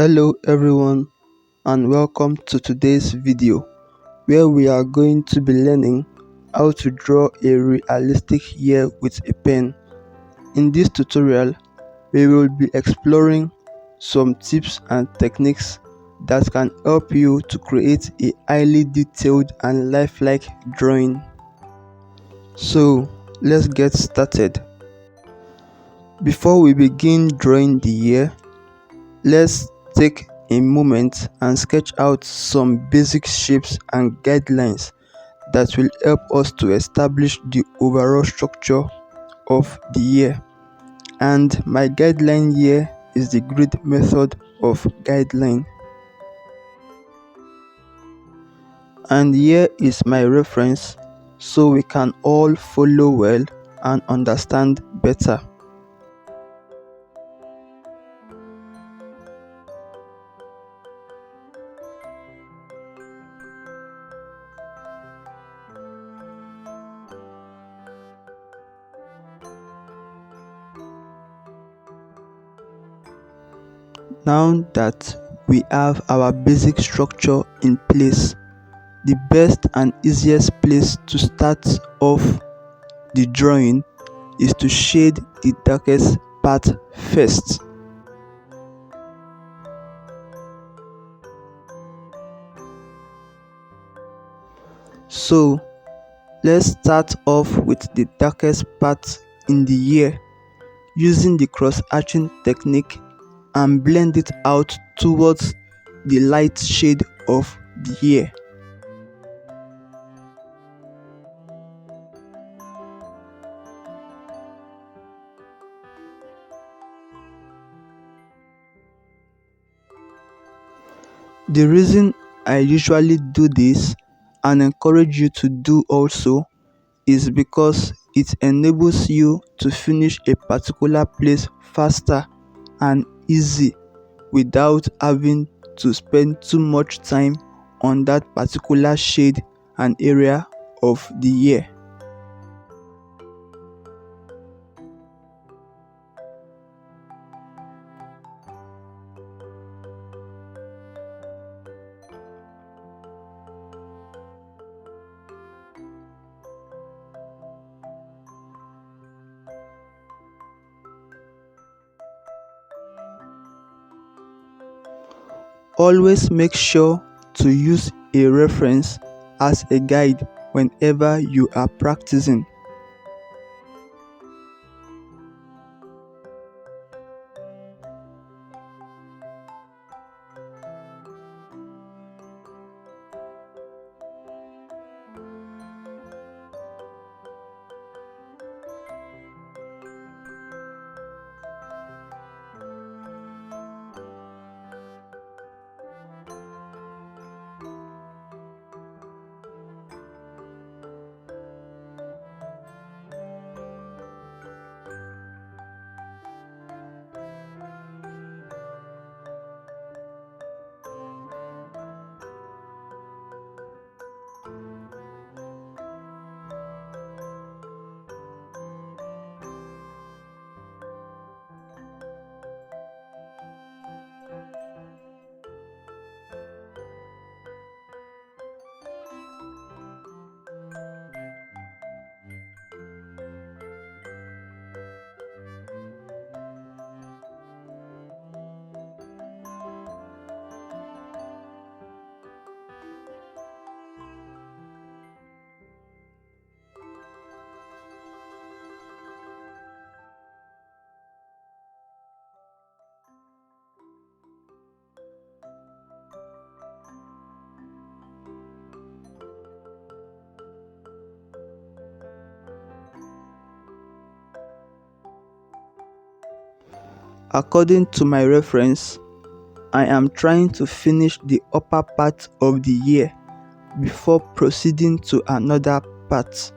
Hello everyone and welcome to today's video where we are going to be learning how to draw a realistic year with a pen. In this tutorial, we will be exploring some tips and techniques that can help you to create a highly detailed and lifelike drawing. So let's get started. Before we begin drawing the year, let's take a moment and sketch out some basic shapes and guidelines that will help us to establish the overall structure of the year. And my guideline here is the grid method of guideline. And here is my reference so we can all follow well and understand better. Now that we have our basic structure in place, the best and easiest place to start off the drawing is to shade the darkest part first. So let's start off with the darkest part in the year using the cross-hatching technique and blend it out towards the light shade of the year. The reason I usually do this and encourage you to do also is because it enables you to finish a particular place faster and easy without having to spend too much time on that particular shade and area of the year. Always make sure to use a reference as a guide whenever you are practicing. According to my reference, I am trying to finish the upper part of the year before proceeding to another part.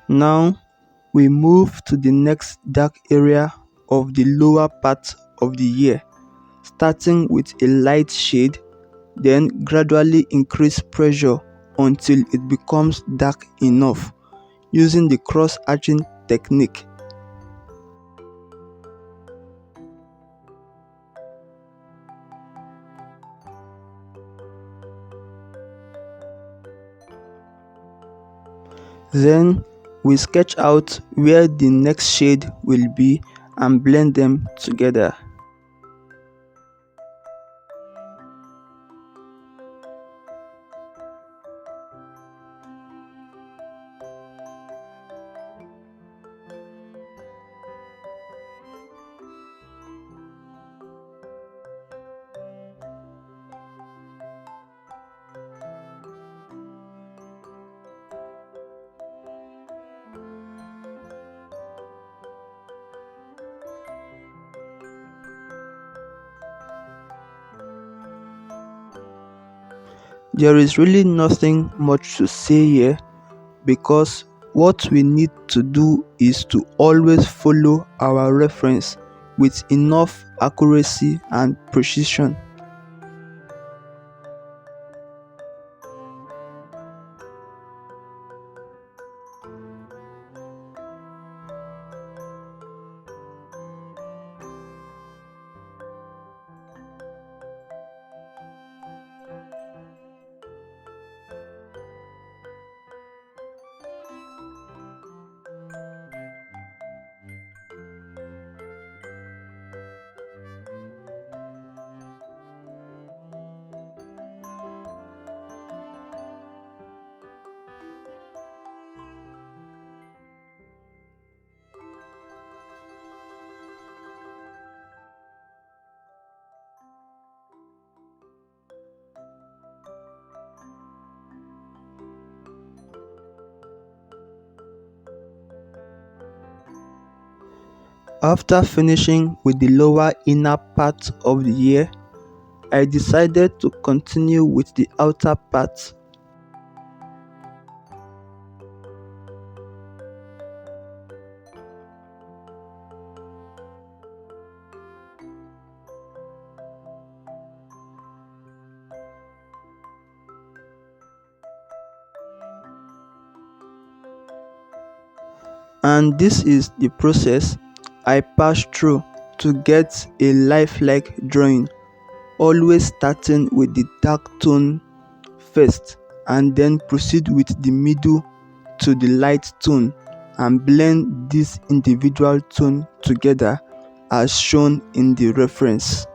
Now we move to the next dark area of the lower part of the year, starting with a light shade, then gradually increase pressure until it becomes dark enough using the cross-hatching technique. Then we sketch out where the next shade will be and blend them together. There is really nothing much to say here because what we need to do is to always follow our reference with enough accuracy and precision. After finishing with the lower inner part of the year, I decided to continue with the outer part. And this is the process I passed through to get a lifelike drawing, always starting with the dark tone first and then proceed with the middle to the light tone and blend this individual tone together as shown in the reference.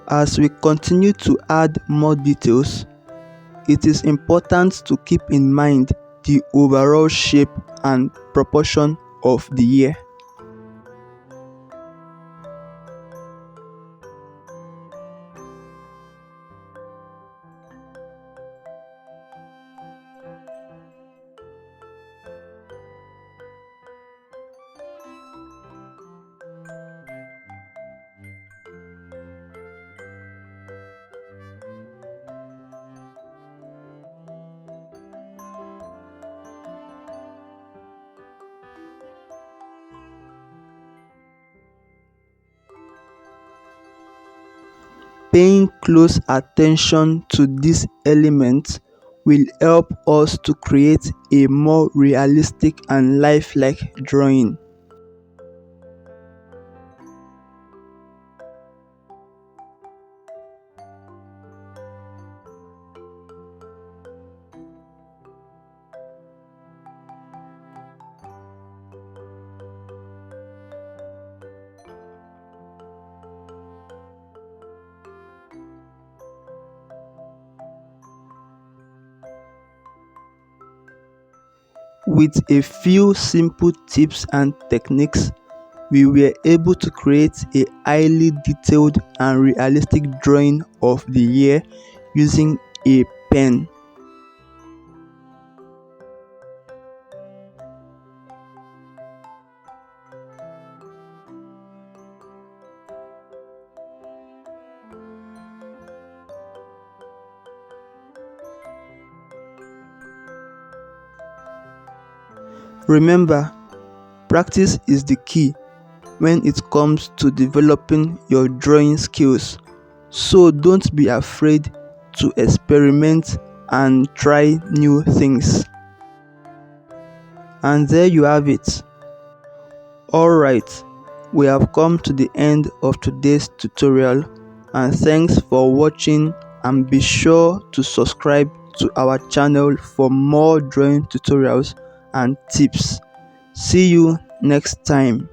As we continue to add more details, it is important to keep in mind the overall shape and proportion of the year. Paying close attention to these elements will help us to create a more realistic and lifelike drawing. With a few simple tips and techniques, we were able to create a highly detailed and realistic drawing of the year using a pen. Remember, practice is the key when it comes to developing your drawing skills, so don't be afraid to experiment and try new things. And there you have it. Alright, we have come to the end of today's tutorial, and thanks for watching, and be sure to subscribe to our channel for more drawing tutorials and tips. See you next time.